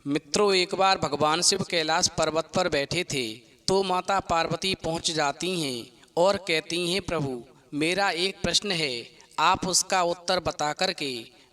मित्रों, एक बार भगवान शिव कैलाश पर्वत पर बैठे थे तो माता पार्वती पहुंच जाती हैं और कहती हैं, प्रभु मेरा एक प्रश्न है, आप उसका उत्तर बता करके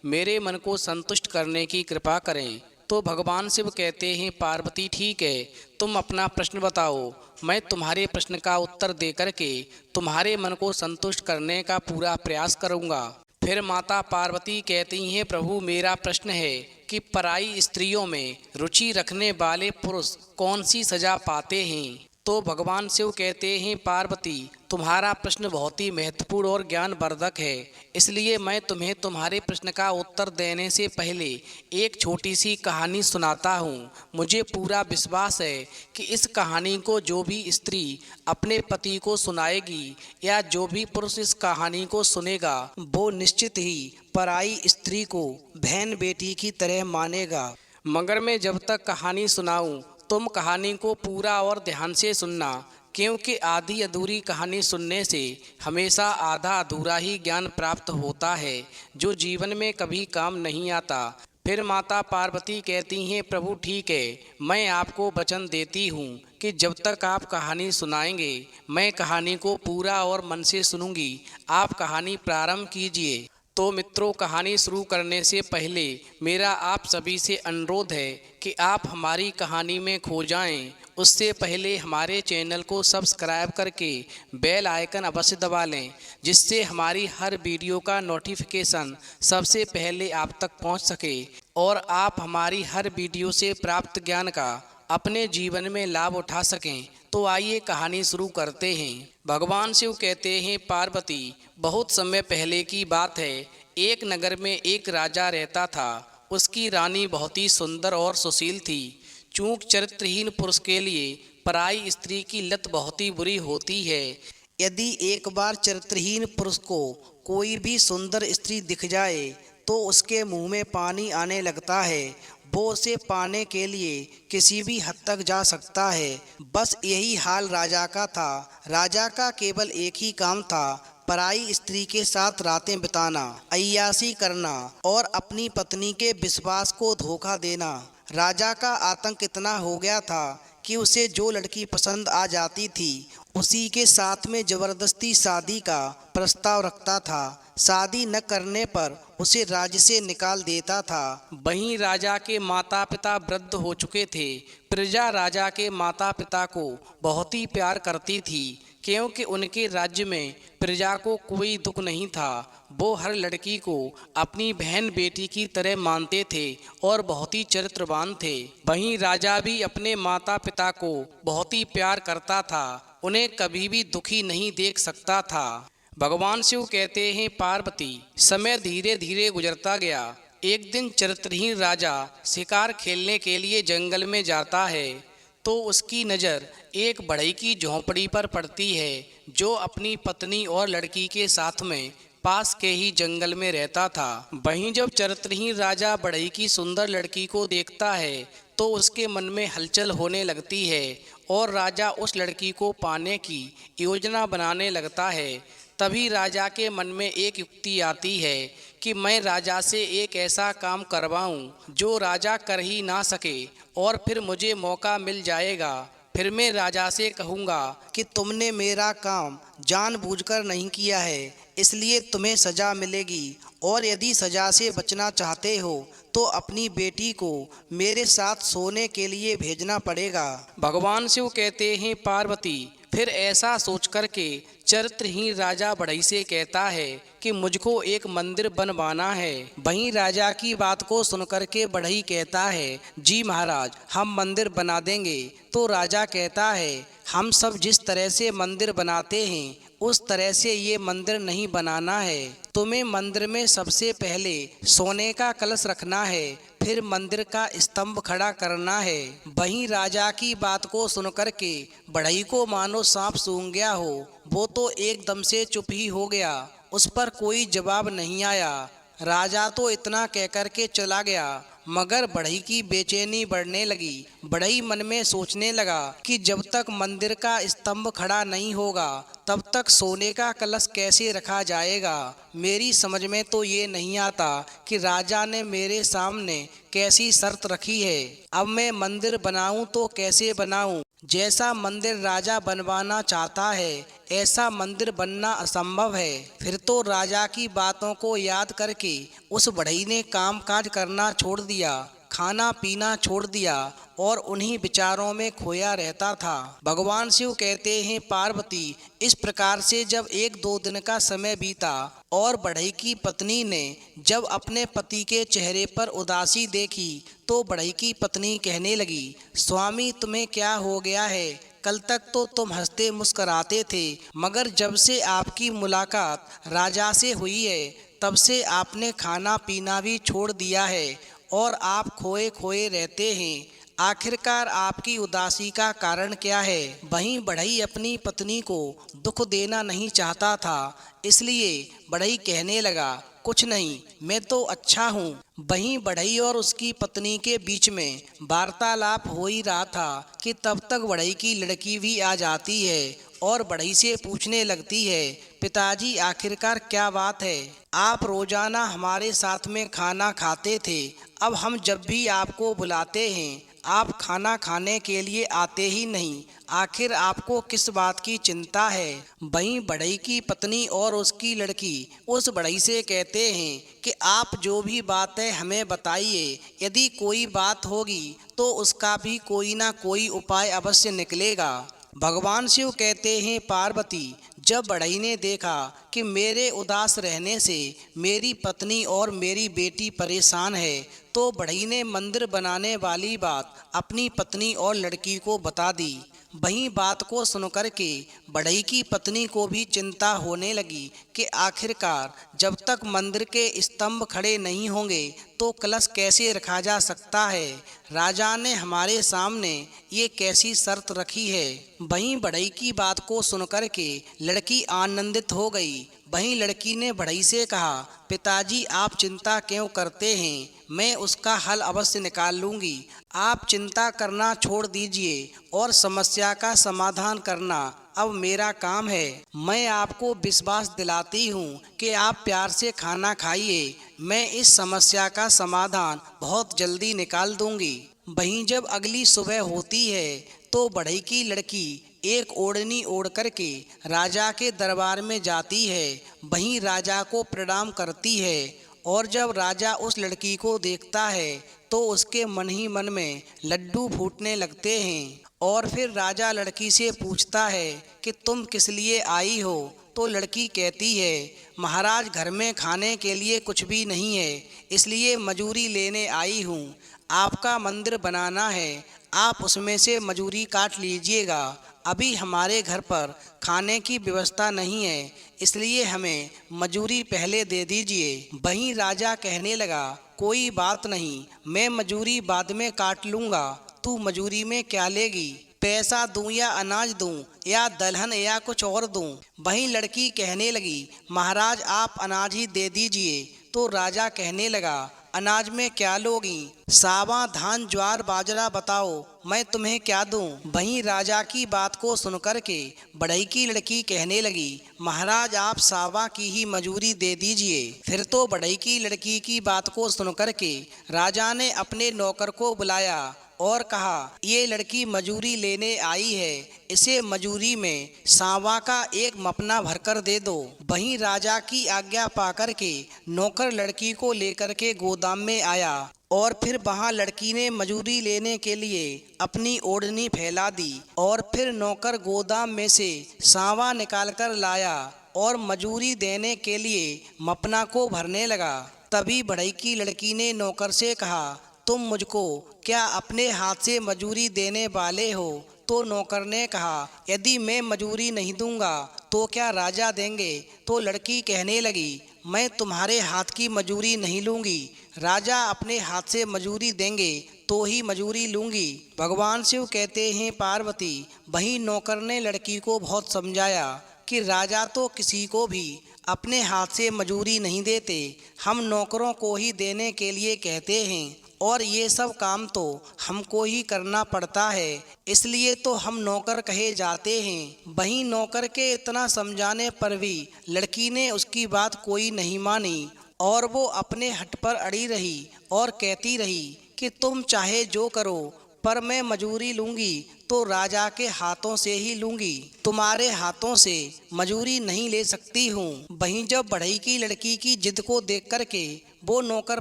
मेरे मन को संतुष्ट करने की कृपा करें। तो भगवान शिव कहते हैं, पार्वती ठीक है, तुम अपना प्रश्न बताओ, मैं तुम्हारे प्रश्न का उत्तर दे करके तुम्हारे मन को संतुष्ट करने का पूरा प्रयास करूँगा। फिर माता पार्वती कहती हैं, प्रभु मेरा प्रश्न है कि पराई स्त्रियों में रुचि रखने वाले पुरुष कौन सी सजा पाते हैं। तो भगवान शिव कहते हैं, पार्वती तुम्हारा प्रश्न बहुत ही महत्वपूर्ण और ज्ञानवर्धक है, इसलिए मैं तुम्हें तुम्हारे प्रश्न का उत्तर देने से पहले एक छोटी सी कहानी सुनाता हूँ। मुझे पूरा विश्वास है कि इस कहानी को जो भी स्त्री अपने पति को सुनाएगी या जो भी पुरुष इस कहानी को सुनेगा वो निश्चित ही पराई स्त्री को बहन बेटी की तरह मानेगा। मगर मैं जब तक कहानी सुनाऊं तुम कहानी को पूरा और ध्यान से सुनना, क्योंकि आधी अधूरी कहानी सुनने से हमेशा आधा अधूरा ही ज्ञान प्राप्त होता है जो जीवन में कभी काम नहीं आता। फिर माता पार्वती कहती हैं, प्रभु ठीक है, मैं आपको वचन देती हूँ कि जब तक आप कहानी सुनाएंगे मैं कहानी को पूरा और मन से सुनूंगी। आप कहानी प्रारंभ कीजिए। तो मित्रों, कहानी शुरू करने से पहले मेरा आप सभी से अनुरोध है कि आप हमारी कहानी में खो जाएं। उससे पहले हमारे चैनल को सब्सक्राइब करके बेल आइकन अवश्य दबा लें, जिससे हमारी हर वीडियो का नोटिफिकेशन सबसे पहले आप तक पहुंच सके और आप हमारी हर वीडियो से प्राप्त ज्ञान का अपने जीवन में लाभ उठा सकें। तो आइए कहानी शुरू करते हैं। भगवान शिव कहते हैं, पार्वती बहुत समय पहले की बात है, एक नगर में एक राजा रहता था। उसकी रानी बहुत ही सुंदर और सुशील थी। चूंकि चरित्रहीन पुरुष के लिए पराई स्त्री की लत बहुत ही बुरी होती है। यदि एक बार चरित्रहीन पुरुष को कोई भी सुंदर स्त्री दिख जाए तो उसके मुंह में पानी आने लगता है। वो उसे पाने के लिए किसी भी हद तक जा सकता है। बस यही हाल राजा का था। राजा का केवल एक ही काम था, पराई स्त्री के साथ रातें बिताना, अय्याशी करना और अपनी पत्नी के विश्वास को धोखा देना। राजा का आतंक इतना हो गया था कि उसे जो लड़की पसंद आ जाती थी उसी के साथ में जबरदस्ती शादी का प्रस्ताव रखता था। शादी न करने पर उसे राज्य से निकाल देता था। वहीं राजा के माता पिता वृद्ध हो चुके थे। प्रजा राजा के माता पिता को बहुत ही प्यार करती थी, क्योंकि उनके राज्य में प्रजा को कोई दुख नहीं था। वो हर लड़की को अपनी बहन बेटी की तरह मानते थे और बहुत ही चरित्रवान थे। वहीं राजा भी अपने माता पिता को बहुत ही प्यार करता था, उन्हें कभी भी दुखी नहीं देख सकता था। भगवान शिव कहते हैं, पार्वती समय धीरे धीरे गुजरता गया। एक दिन चरित्रहीन राजा शिकार खेलने के लिए जंगल में जाता है तो उसकी नज़र एक बढ़ई की झोंपड़ी पर पड़ती है जो अपनी पत्नी और लड़की के साथ में पास के ही जंगल में रहता था। वहीं जब चरित्रहीन राजा बढ़ई की सुंदर लड़की को देखता है तो उसके मन में हलचल होने लगती है और राजा उस लड़की को पाने की योजना बनाने लगता है। तभी राजा के मन में एक युक्ति आती है कि मैं राजा से एक ऐसा काम करवाऊं जो राजा कर ही ना सके और फिर मुझे मौका मिल जाएगा। फिर मैं राजा से कहूँगा कि तुमने मेरा काम जानबूझकर नहीं किया है, इसलिए तुम्हें सज़ा मिलेगी और यदि सज़ा से बचना चाहते हो तो अपनी बेटी को मेरे साथ सोने के लिए भेजना पड़ेगा। भगवान शिव कहते हैं, पार्वती फिर ऐसा सोच कर के चरित्रहीन राजा बढ़ई से कहता है कि मुझको एक मंदिर बनवाना है। वहीं राजा की बात को सुनकर के बढ़ई कहता है, जी महाराज हम मंदिर बना देंगे। तो राजा कहता है, हम सब जिस तरह से मंदिर बनाते हैं उस तरह से ये मंदिर नहीं बनाना है। तुम्हें मंदिर में सबसे पहले सोने का कलश रखना है, फिर मंदिर का स्तंभ खड़ा करना है। वहीं राजा की बात को सुनकर के बढ़ई को मानो सांप सूंघ गया हो। वो तो एकदम से चुप ही हो गया, उस पर कोई जवाब नहीं आया। राजा तो इतना कहकर के चला गया मगर बढ़ई की बेचैनी बढ़ने लगी। बढ़ई मन में सोचने लगा कि जब तक मंदिर का स्तंभ खड़ा नहीं होगा तब तक सोने का कलश कैसे रखा जाएगा। मेरी समझ में तो ये नहीं आता कि राजा ने मेरे सामने कैसी शर्त रखी है। अब मैं मंदिर बनाऊं तो कैसे बनाऊं। जैसा मंदिर राजा बनवाना चाहता है ऐसा मंदिर बनना असंभव है। फिर तो राजा की बातों को याद करके उस बढ़ई ने काम काज करना छोड़ दिया, खाना पीना छोड़ दिया और उन्हीं विचारों में खोया रहता था। भगवान शिव कहते हैं, पार्वती, इस प्रकार से जब 1-2 दिन का समय बीता और बढ़ई की पत्नी ने जब अपने पति के चेहरे पर उदासी देखी तो बढ़ई की पत्नी कहने लगी, स्वामी तुम्हें क्या हो गया है? कल तक तो तुम हंसते मुस्कराते थे, मगर जब से आपकी मुलाकात राजा से हुई है तब से आपने खाना पीना भी छोड़ दिया है और आप खोए खोए रहते हैं। आखिरकार आपकी उदासी का कारण क्या है? वहीं बढ़ई अपनी पत्नी को दुख देना नहीं चाहता था, इसलिए बढ़ई कहने लगा, कुछ नहीं, मैं तो अच्छा हूँ। वहीं बढ़ई और उसकी पत्नी के बीच में वार्तालाप हो ही रहा था कि तब तक बढ़ई की लड़की भी आ जाती है और बढ़ई से पूछने लगती है, पिताजी आखिरकार क्या बात है? आप रोजाना हमारे साथ में खाना खाते थे, अब हम जब भी आपको बुलाते हैं आप खाना खाने के लिए आते ही नहीं। आखिर आपको किस बात की चिंता है? वहीं बढ़ई की पत्नी और उसकी लड़की उस बढ़ई से कहते हैं कि आप जो भी बात है हमें बताइए, यदि कोई बात होगी तो उसका भी कोई ना कोई उपाय अवश्य निकलेगा। भगवान शिव कहते हैं, पार्वती, जब बढ़ई ने देखा कि मेरे उदास रहने से मेरी पत्नी और मेरी बेटी परेशान है तो बढ़ई ने मंदिर बनाने वाली बात अपनी पत्नी और लड़की को बता दी। वहीं बात को सुनकर के बढ़ई की पत्नी को भी चिंता होने लगी कि आखिरकार जब तक मंदिर के स्तंभ खड़े नहीं होंगे तो कलश कैसे रखा जा सकता है। राजा ने हमारे सामने ये कैसी शर्त रखी है। वहीं बढ़ई की बात को सुनकर के लड़की आनंदित हो गई। वहीं लड़की ने बढ़ई से कहा, पिताजी आप चिंता क्यों करते हैं, मैं उसका हल अवश्य निकाल लूँगी। आप चिंता करना छोड़ दीजिए और समस्या का समाधान करना अब मेरा काम है। मैं आपको विश्वास दिलाती हूँ कि आप प्यार से खाना खाइए, मैं इस समस्या का समाधान बहुत जल्दी निकाल दूँगी। वहीं जब अगली सुबह होती है तो बढ़ई की लड़की एक ओढ़नी ओढ़ करके राजा के दरबार में जाती है। वहीं राजा को प्रणाम करती है और जब राजा उस लड़की को देखता है तो उसके मन ही मन में लड्डू फूटने लगते हैं। और फिर राजा लड़की से पूछता है कि तुम किस लिए आई हो? तो लड़की कहती है, महाराज घर में खाने के लिए कुछ भी नहीं है, इसलिए मजूरी लेने आई हूँ। आपका मंदिर बनाना है, आप उसमें से मजूरी काट लीजिएगा। अभी हमारे घर पर खाने की व्यवस्था नहीं है, इसलिए हमें मजूरी पहले दे दीजिए। वहीं राजा कहने लगा, कोई बात नहीं, मैं मजूरी बाद में काट लूँगा। तू मजूरी में क्या लेगी? पैसा दूं या अनाज दूं या दलहन या कुछ और दूं? वहीं लड़की कहने लगी, महाराज आप अनाज ही दे दीजिए। तो राजा कहने लगा, अनाज में क्या लोगी? सावा, धान, ज्वार, बाजरा बताओ, मैं तुम्हें क्या दूं? वहीं राजा की बात को सुनकर के बढ़ई की लड़की कहने लगी, महाराज आप सावा की ही मजूरी दे दीजिए। फिर तो बढ़ई की लड़की की बात को सुनकर के राजा ने अपने नौकर को बुलाया और कहा, ये लड़की मजूरी लेने आई है, इसे मजूरी में सांवा का एक मपना भरकर दे दो। वहीं राजा की आज्ञा पाकर के नौकर लड़की को लेकर के गोदाम में आया और फिर वहां लड़की ने मजूरी लेने के लिए अपनी ओढ़नी फैला दी और फिर नौकर गोदाम में से सांवा निकाल कर लाया और मजूरी देने के लिए मपना को भरने लगा। तभी बढ़ई की लड़की ने नौकर से कहा, तुम मुझको क्या अपने हाथ से मजूरी देने वाले हो? तो नौकर ने कहा, यदि मैं मजूरी नहीं दूंगा तो क्या राजा देंगे? तो लड़की कहने लगी, मैं तुम्हारे हाथ की मजूरी नहीं लूँगी, राजा अपने हाथ से मजूरी देंगे तो ही मजूरी लूँगी। भगवान शिव कहते हैं, पार्वती, वहीं नौकर ने लड़की को बहुत समझाया कि राजा तो किसी को भी अपने हाथ से मजूरी नहीं देते, हम नौकरों को ही देने के लिए कहते हैं। और ये सब काम तो हमको ही करना पड़ता है, इसलिए तो हम नौकर कहे जाते हैं। वहीं नौकर के इतना समझाने पर भी लड़की ने उसकी बात कोई नहीं मानी और वो अपने हट पर अड़ी रही और कहती रही कि तुम चाहे जो करो, पर मैं मजूरी लूंगी तो राजा के हाथों से ही लूंगी, तुम्हारे हाथों से मजूरी नहीं ले सकती हूँ। वहीं जब बढ़ई की लड़की की जिद को देख कर के वो नौकर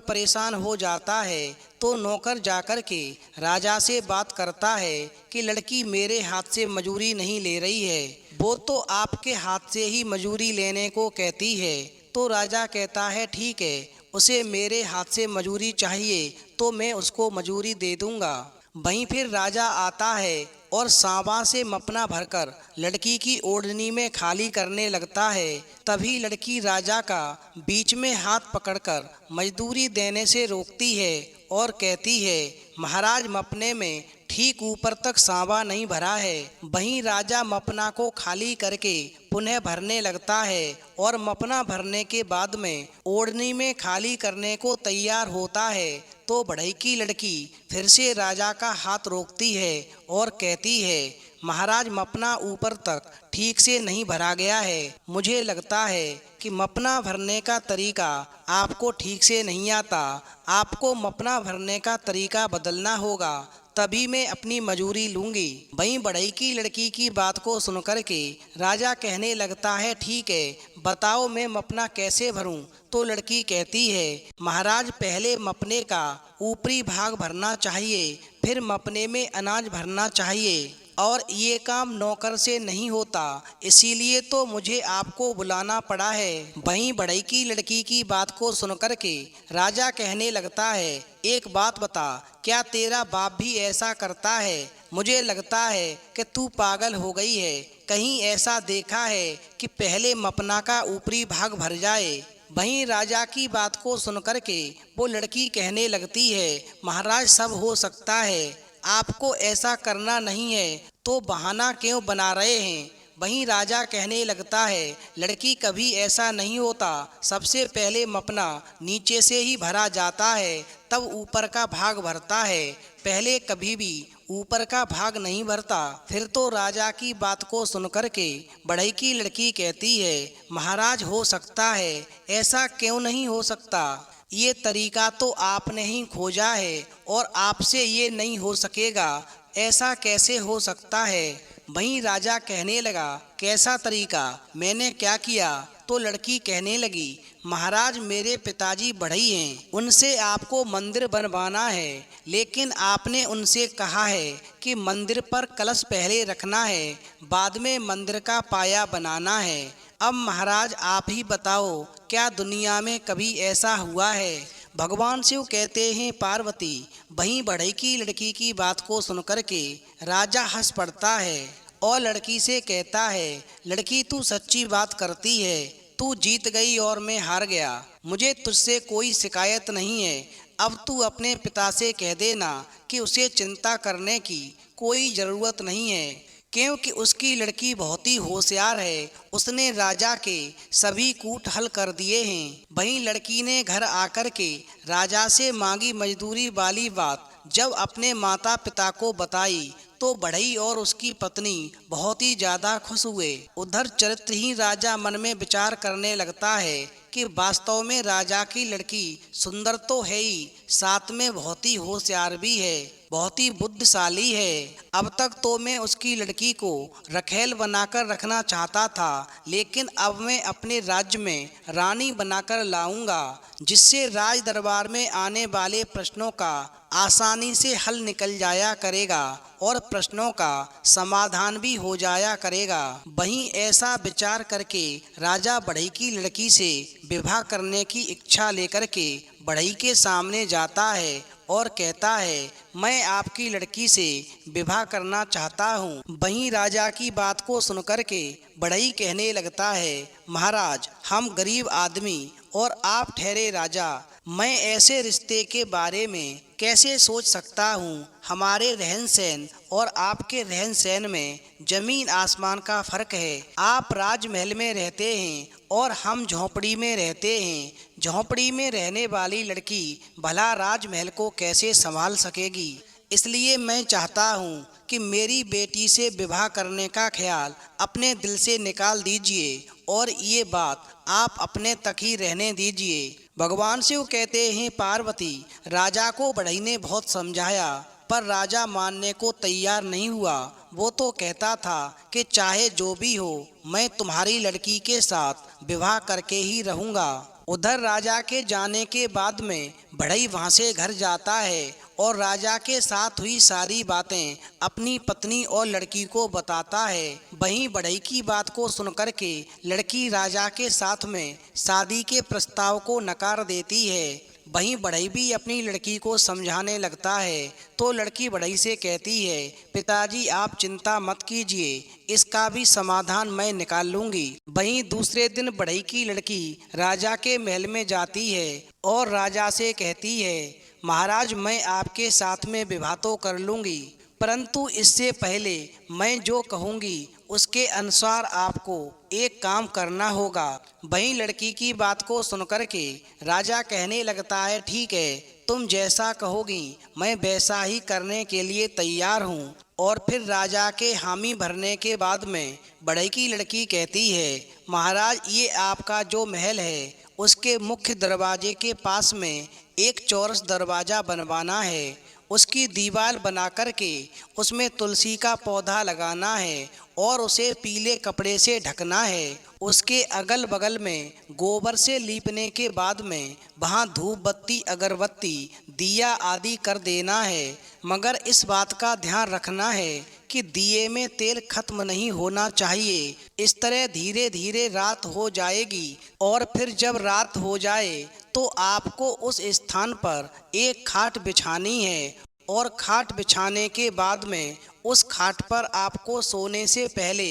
परेशान हो जाता है तो नौकर जाकर के राजा से बात करता है कि लड़की मेरे हाथ से मजूरी नहीं ले रही है, वो तो आपके हाथ से ही मजूरी लेने को कहती है। तो राजा कहता है ठीक है, उसे मेरे हाथ से मजूरी चाहिए तो मैं उसको मजूरी दे दूंगा। वहीं फिर राजा आता है और सांबा से मपना भरकर लड़की की ओढ़नी में खाली करने लगता है। तभी लड़की राजा का बीच में हाथ पकड़कर मजदूरी देने से रोकती है और कहती है, महाराज मपने में ठीक ऊपर तक सांबा नहीं भरा है। वहीं राजा मपना को खाली करके पुनः भरने लगता है और मपना भरने के बाद में ओढ़नी में खाली करने को तैयार होता है तो बढ़ई की लड़की फिर से राजा का हाथ रोकती है और कहती है, महाराज मपना ऊपर तक ठीक से नहीं भरा गया है, मुझे लगता है कि मपना भरने का तरीका आपको ठीक से नहीं आता, आपको मपना भरने का तरीका बदलना होगा, तभी मैं अपनी मजूरी लूंगी। वहीं बढ़ई की लड़की की बात को सुनकर के राजा कहने लगता है, ठीक है, बताओ मैं मपना कैसे भरूं। तो लड़की कहती है, महाराज पहले मपने का ऊपरी भाग भरना चाहिए, फिर मपने में अनाज भरना चाहिए, और ये काम नौकर से नहीं होता, इसीलिए तो मुझे आपको बुलाना पड़ा है। वहीं बढ़ई की लड़की की बात को सुनकर के राजा कहने लगता है, एक बात बता, क्या तेरा बाप भी ऐसा करता है? मुझे लगता है कि तू पागल हो गई है, कहीं ऐसा देखा है कि पहले मपना का ऊपरी भाग भर जाए। वहीं राजा की बात को सुनकर के वो लड़की कहने लगती है, महाराज सब हो सकता है, आपको ऐसा करना नहीं है तो बहाना क्यों बना रहे हैं। वहीं राजा कहने लगता है, लड़की कभी ऐसा नहीं होता, सबसे पहले मपना नीचे से ही भरा जाता है तब ऊपर का भाग भरता है, पहले कभी भी ऊपर का भाग नहीं भरता। फिर तो राजा की बात को सुनकर के बढ़ई की लड़की कहती है, महाराज हो सकता है, ऐसा क्यों नहीं हो सकता, ये तरीका तो आपने ही खोजा है और आपसे ये नहीं हो सकेगा, ऐसा कैसे हो सकता है। वहीं राजा कहने लगा, कैसा तरीका, मैंने क्या किया। तो लड़की कहने लगी, महाराज मेरे पिताजी बढ़ई हैं, उनसे आपको मंदिर बनवाना है, लेकिन आपने उनसे कहा है कि मंदिर पर कलश पहले रखना है, बाद में मंदिर का पाया बनाना है। अब महाराज आप ही बताओ, क्या दुनिया में कभी ऐसा हुआ है। भगवान शिव कहते हैं, पार्वती। वहीं बढ़ई की लड़की की बात को सुनकर के राजा हंस पड़ता है और लड़की से कहता है, लड़की तू सच्ची बात करती है, तू जीत गई और मैं हार गया, मुझे तुझसे कोई शिकायत नहीं है। अब तू अपने पिता से कह देना कि उसे चिंता करने की कोई ज़रूरत नहीं है, क्योंकि उसकी लड़की बहुत ही होशियार है, उसने राजा के सभी कूट हल कर दिए हैं। वहीं लड़की ने घर आकर के राजा से मांगी मजदूरी वाली बात जब अपने माता पिता को बताई तो बढ़ई और उसकी पत्नी बहुत ही ज़्यादा खुश हुए। उधर चरित्रहीन राजा मन में विचार करने लगता है कि वास्तव में राजा की लड़की सुंदर तो है ही, साथ में बहुत ही होशियार भी है, बहुत ही बुद्धिशाली है। अब तक तो मैं उसकी लड़की को रखेल बनाकर रखना चाहता था, लेकिन अब मैं अपने राज्य में रानी बनाकर लाऊंगा, जिससे राज दरबार में आने वाले प्रश्नों का आसानी से हल निकल जाया करेगा और प्रश्नों का समाधान भी हो जाया करेगा। वहीं ऐसा विचार करके राजा बढ़ई की लड़की से विवाह करने की इच्छा लेकर के बढ़ई के सामने जाता है और कहता है, मैं आपकी लड़की से विवाह करना चाहता हूँ। वहीं राजा की बात को सुनकर के बढ़ई कहने लगता है, महाराज हम गरीब आदमी और आप ठहरे राजा, मैं ऐसे रिश्ते के बारे में कैसे सोच सकता हूँ। हमारे रहन सहन और आपके रहन सहन में जमीन आसमान का फर्क है। आप राजमहल में रहते हैं और हम झोंपड़ी में रहते हैं। झोंपड़ी में रहने वाली लड़की भला राजमहल को कैसे संभाल सकेगी। इसलिए मैं चाहता हूँ कि मेरी बेटी से विवाह करने का ख्याल अपने दिल से निकाल दीजिए और ये बात आप अपने तक ही रहने दीजिए। भगवान शिव कहते हैं, पार्वती, राजा को बढ़ई ने बहुत समझाया पर राजा मानने को तैयार नहीं हुआ। वो तो कहता था कि चाहे जो भी हो मैं तुम्हारी लड़की के साथ विवाह करके ही रहूँगा। उधर राजा के जाने के बाद में बढ़ई वहाँ से घर जाता है और राजा के साथ हुई सारी बातें अपनी पत्नी और लड़की को बताता है। वहीं बढ़ई की बात को सुनकर के लड़की राजा के साथ में शादी के प्रस्ताव को नकार देती है। वहीं बढ़ई भी अपनी लड़की को समझाने लगता है तो लड़की बढ़ई से कहती है, पिताजी आप चिंता मत कीजिए, इसका भी समाधान मैं निकाल लूंगी। वहीं दूसरे दिन बढ़ई की लड़की राजा के महल में जाती है और राजा से कहती है, महाराज मैं आपके साथ में विवाह तो कर लूंगी परंतु इससे पहले मैं जो कहूँगी उसके अनुसार आपको एक काम करना होगा। वहीं लड़की की बात को सुनकर के राजा कहने लगता है, ठीक है, तुम जैसा कहोगी मैं वैसा ही करने के लिए तैयार हूँ। और फिर राजा के हामी भरने के बाद में बढ़ई की लड़की कहती है, महाराज ये आपका जो महल है उसके मुख्य दरवाजे के पास में एक चौरस दरवाज़ा बनवाना है। उसकी दीवार बना कर के उसमें तुलसी का पौधा लगाना है और उसे पीले कपड़े से ढकना है। उसके अगल बगल में गोबर से लीपने के बाद में वहाँ धूप बत्ती अगरबत्ती दिया आदि कर देना है। मगर इस बात का ध्यान रखना है कि दिए में तेल खत्म नहीं होना चाहिए। इस तरह धीरे धीरे रात हो जाएगी और फिर जब रात हो जाए तो आपको उस स्थान पर एक खाट बिछानी है और खाट बिछाने के बाद में उस खाट पर आपको सोने से पहले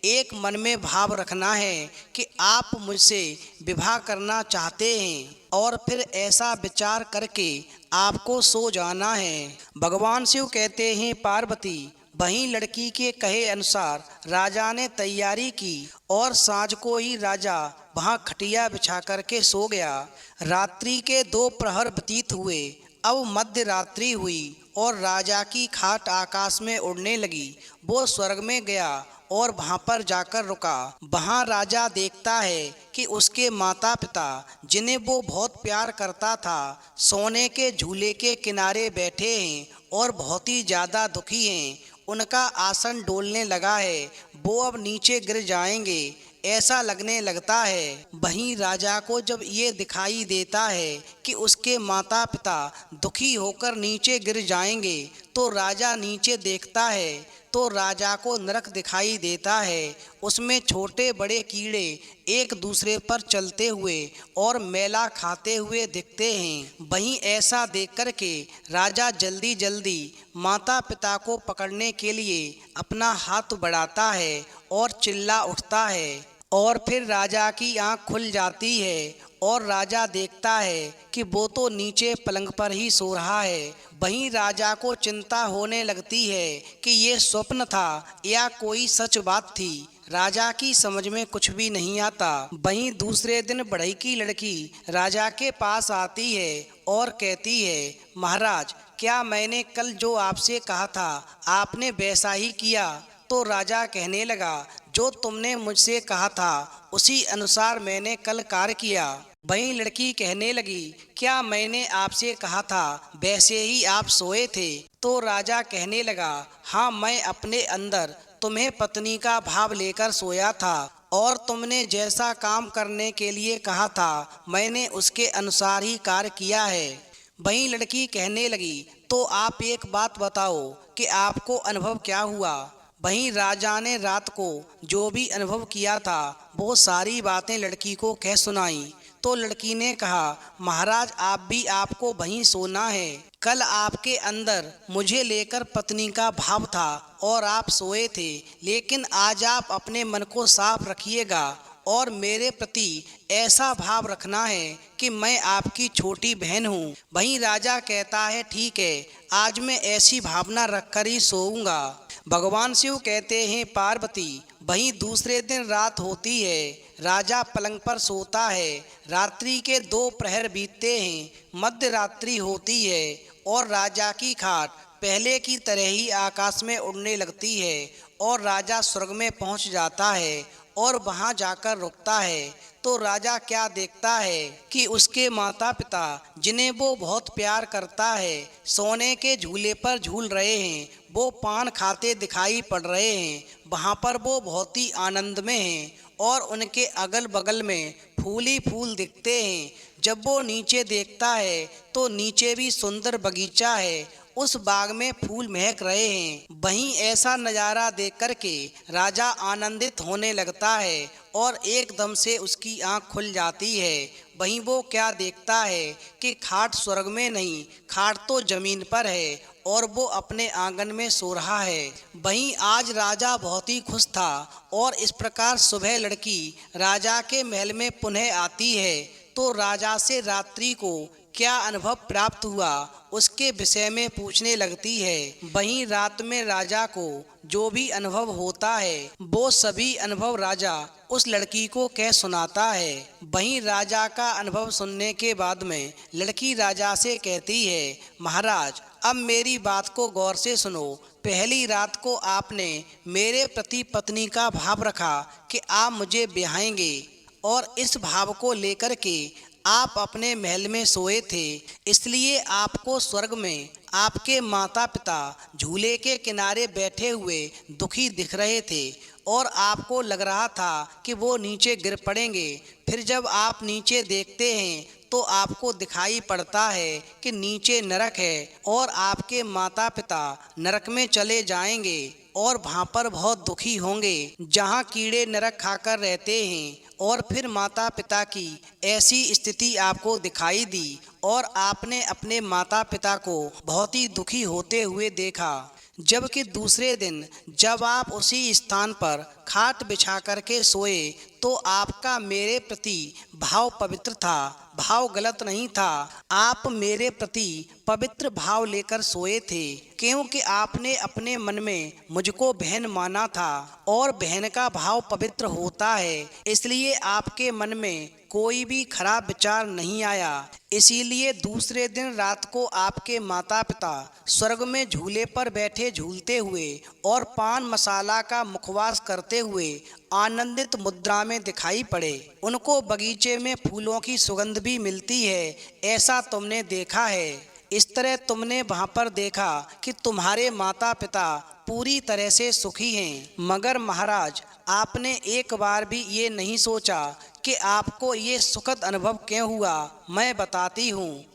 एक मन में भाव रखना है कि आप मुझसे विवाह करना चाहते हैं और फिर ऐसा विचार करके आपको सो जाना है। भगवान शिव कहते हैं, पार्वती, वहीं लड़की के कहे अनुसार राजा ने तैयारी की और सांझ को ही राजा वहाँ खटिया बिछा करके सो गया। रात्रि के 2 प्रहर व्यतीत हुए। अब मध्य रात्रि हुई और राजा की खाट आकाश में उड़ने लगी। वो स्वर्ग में गया और वहाँ पर जाकर रुका। वहाँ राजा देखता है कि उसके माता पिता जिन्हें वो बहुत प्यार करता था सोने के झूले के किनारे बैठे हैं और बहुत ही ज़्यादा दुखी हैं। उनका आसन डोलने लगा है, वो अब नीचे गिर जाएंगे ऐसा लगने लगता है। वहीं राजा को जब ये दिखाई देता है कि उसके माता पिता दुखी होकर नीचे गिर जाएंगे तो राजा नीचे देखता है तो राजा को नरक दिखाई देता है। उसमें छोटे बड़े कीड़े एक दूसरे पर चलते हुए और मैला खाते हुए दिखते हैं। वहीं ऐसा देख कर के राजा जल्दी जल्दी माता पिता को पकड़ने के लिए अपना हाथ बढ़ाता है और चिल्ला उठता है और फिर राजा की आंख खुल जाती है और राजा देखता है कि वो तो नीचे पलंग पर ही सो रहा है। वहीं राजा को चिंता होने लगती है कि ये स्वप्न था या कोई सच बात थी। राजा की समझ में कुछ भी नहीं आता। वहीं दूसरे दिन बढ़ई की लड़की राजा के पास आती है और कहती है, महाराज, क्या मैंने कल जो आपसे कहा था आपने वैसा ही किया? तो राजा कहने लगा, जो तुमने मुझसे कहा था उसी अनुसार मैंने कल कार्य किया। वहीं लड़की कहने लगी, क्या मैंने आपसे कहा था वैसे ही आप सोए थे? तो राजा कहने लगा, हाँ, मैं अपने अंदर तुम्हें पत्नी का भाव लेकर सोया था और तुमने जैसा काम करने के लिए कहा था मैंने उसके अनुसार ही कार्य किया है। वहीं लड़की कहने लगी, तो आप एक बात बताओ कि आपको अनुभव क्या हुआ? वहीं राजा ने रात को जो भी अनुभव किया था वो सारी बातें लड़की को कह सुनाई। तो लड़की ने कहा, महाराज, आप भी आपको वहीं सोना है। कल आपके अंदर मुझे लेकर पत्नी का भाव था और आप सोए थे, लेकिन आज आप अपने मन को साफ रखिएगा और मेरे प्रति ऐसा भाव रखना है कि मैं आपकी छोटी बहन हूँ। वहीं राजा कहता है, ठीक है, आज मैं ऐसी भावना रखकर ही सोऊंगा। भगवान शिव कहते हैं, पार्वती। वहीं दूसरे दिन रात होती है। राजा पलंग पर सोता है। रात्रि के 2 प्रहर बीतते हैं। मध्य रात्रि होती है और राजा की खाट पहले की तरह ही आकाश में उड़ने लगती है और राजा स्वर्ग में पहुंच जाता है और वहां जाकर रुकता है। तो राजा क्या देखता है कि उसके माता पिता, जिन्हें वो बहुत प्यार करता है, सोने के झूले पर झूल रहे हैं। वो पान खाते दिखाई पड़ रहे हैं। वहाँ पर वो बहुत ही आनंद में हैं और उनके अगल बगल में फूल ही फूल दिखते हैं। जब वो नीचे देखता है तो नीचे भी सुंदर बगीचा है। उस बाग में फूल महक रहे हैं। वहीं ऐसा नज़ारा देख कर के राजा आनंदित होने लगता है और एकदम से उसकी आंख खुल जाती है। वहीं वो क्या देखता है कि खाट स्वर्ग में नहीं, खाट तो जमीन पर है और वो अपने आंगन में सो रहा है। वहीं आज राजा बहुत ही खुश था और इस प्रकार सुबह लड़की राजा के महल में पुनः आती है तो राजा से रात्रि को क्या अनुभव प्राप्त हुआ उसके विषय में पूछने लगती है। वहीं रात में राजा को जो भी अनुभव होता है वो सभी अनुभव राजा उस लड़की को कह सुनाता है। वहीं राजा का अनुभव सुनने के बाद में लड़की राजा से कहती है, महाराज, अब मेरी बात को गौर से सुनो। पहली रात को आपने मेरे प्रति पत्नी का भाव रखा कि आप मुझे ब्याहेंगे और इस भाव को लेकर के आप अपने महल में सोए थे, इसलिए आपको स्वर्ग में आपके माता पिता झूले के किनारे बैठे हुए दुखी दिख रहे थे और आपको लग रहा था कि वो नीचे गिर पड़ेंगे। फिर जब आप नीचे देखते हैं तो आपको दिखाई पड़ता है कि नीचे नरक है और आपके माता पिता नरक में चले जाएंगे और वहाँ पर बहुत दुखी होंगे, जहाँ कीड़े नरक खाकर रहते हैं। और फिर माता पिता की ऐसी स्थिति आपको दिखाई दी और आपने अपने माता पिता को बहुत ही दुखी होते हुए देखा। जबकि दूसरे दिन जब आप उसी स्थान पर खाट बिछा करके सोए तो आपका मेरे प्रति भाव पवित्र था, भाव गलत नहीं था। आप मेरे प्रति पवित्र भाव लेकर सोए थे क्योंकि आपने अपने मन में मुझको बहन माना था और बहन का भाव पवित्र होता है, इसलिए आपके मन में कोई भी खराब विचार नहीं आया। इसीलिए दूसरे दिन रात को आपके माता पिता स्वर्ग में झूले पर बैठे झूलते हुए और पान मसाला का मुखवास करते हुए आनंदित मुद्रा में दिखाई पड़े। उनको बगीचे में फूलों की सुगंध भी मिलती है, ऐसा तुमने देखा है। इस तरह तुमने वहाँ पर देखा कि तुम्हारे माता पिता पूरी तरह से सुखी हैं। मगर महाराज, आपने एक बार भी ये नहीं सोचा कि आपको ये सुखद अनुभव क्यों हुआ। मैं बताती हूँ।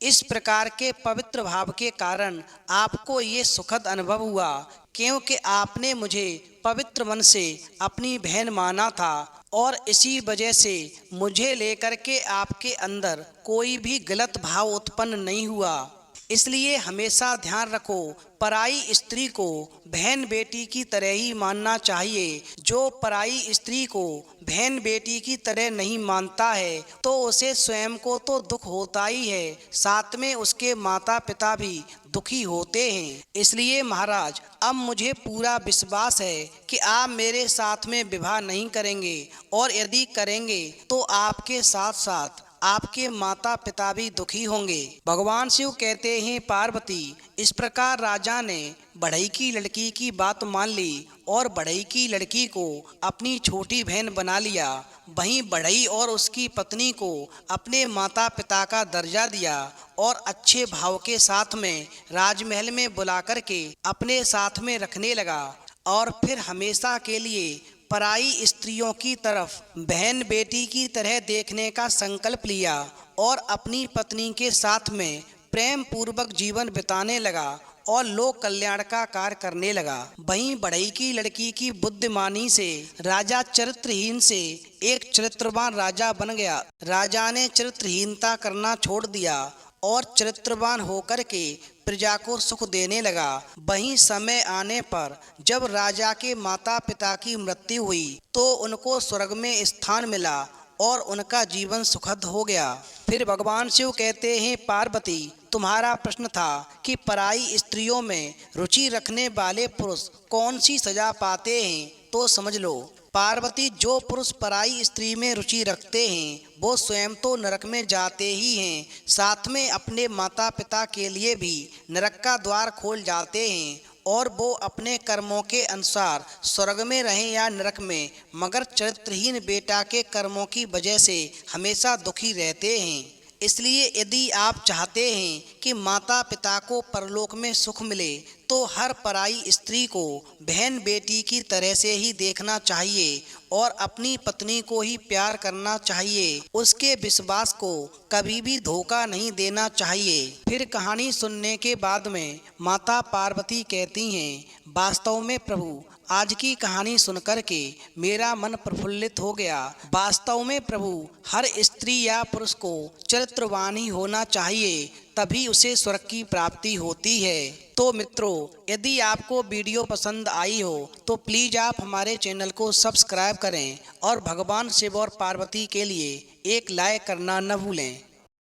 इस प्रकार के पवित्र भाव के कारण आपको ये सुखद अनुभव हुआ क्योंकि आपने मुझे पवित्र मन से अपनी बहन माना था और इसी वजह से मुझे लेकर के आपके अंदर कोई भी गलत भाव उत्पन्न नहीं हुआ। इसलिए हमेशा ध्यान रखो, पराई स्त्री को बहन बेटी की तरह ही मानना चाहिए। जो पराई स्त्री को बहन बेटी की तरह नहीं मानता है तो उसे स्वयं को तो दुख होता ही है, साथ में उसके माता पिता भी दुखी होते हैं। इसलिए महाराज, अब मुझे पूरा विश्वास है कि आप मेरे साथ में विवाह नहीं करेंगे और यदि करेंगे तो आपके साथ साथ आपके माता पिता भी दुखी होंगे। भगवान शिव कहते हैं, पार्वती, इस प्रकार राजा ने बढ़ई की लड़की की बात मान ली और बढ़ई की लड़की को अपनी छोटी बहन बना लिया। वहीं बढ़ई और उसकी पत्नी को अपने माता पिता का दर्जा दिया और अच्छे भाव के साथ में राजमहल में बुला करके अपने साथ में रखने लगा और फिर हमेशा के लिए पराई स्त्रियों की तरफ बहन बेटी की तरह देखने का संकल्प लिया और अपनी पत्नी के साथ में प्रेम पूर्वक जीवन बिताने लगा और लोक कल्याण का कार्य करने लगा। वहीं बढ़ई की लड़की की बुद्धिमानी से राजा चरित्रहीन से एक चरित्रवान राजा बन गया। राजा ने चरित्रहीनता करना छोड़ दिया और चरित्रवान होकर के प्रजा को सुख देने लगा। वहीं समय आने पर जब राजा के माता पिता की मृत्यु हुई तो उनको स्वर्ग में स्थान मिला और उनका जीवन सुखद हो गया। फिर भगवान शिव कहते हैं, पार्वती, तुम्हारा प्रश्न था कि पराई स्त्रियों में रुचि रखने वाले पुरुष कौन सी सजा पाते हैं, तो समझ लो पार्वती, जो पुरुष पराई स्त्री में रुचि रखते हैं वो स्वयं तो नरक में जाते ही हैं, साथ में अपने माता पिता के लिए भी नरक का द्वार खोल जाते हैं और वो अपने कर्मों के अनुसार स्वर्ग में रहें या नरक में, मगर चरित्रहीन बेटा के कर्मों की वजह से हमेशा दुखी रहते हैं। इसलिए यदि आप चाहते हैं कि माता पिता को परलोक में सुख मिले तो हर पराई स्त्री को बहन बेटी की तरह से ही देखना चाहिए और अपनी पत्नी को ही प्यार करना चाहिए। उसके विश्वास को कभी भी धोखा नहीं देना चाहिए। फिर कहानी सुनने के बाद में माता पार्वती कहती हैं, वास्तव में प्रभु, आज की कहानी सुनकर के मेरा मन प्रफुल्लित हो गया। वास्तव में प्रभु, हर स्त्री या पुरुष को चरित्रवान ही होना चाहिए, तभी उसे स्वर्ग की प्राप्ति होती है। तो मित्रों, यदि आपको वीडियो पसंद आई हो तो प्लीज़ आप हमारे चैनल को सब्सक्राइब करें और भगवान शिव और पार्वती के लिए एक लाइक करना न भूलें।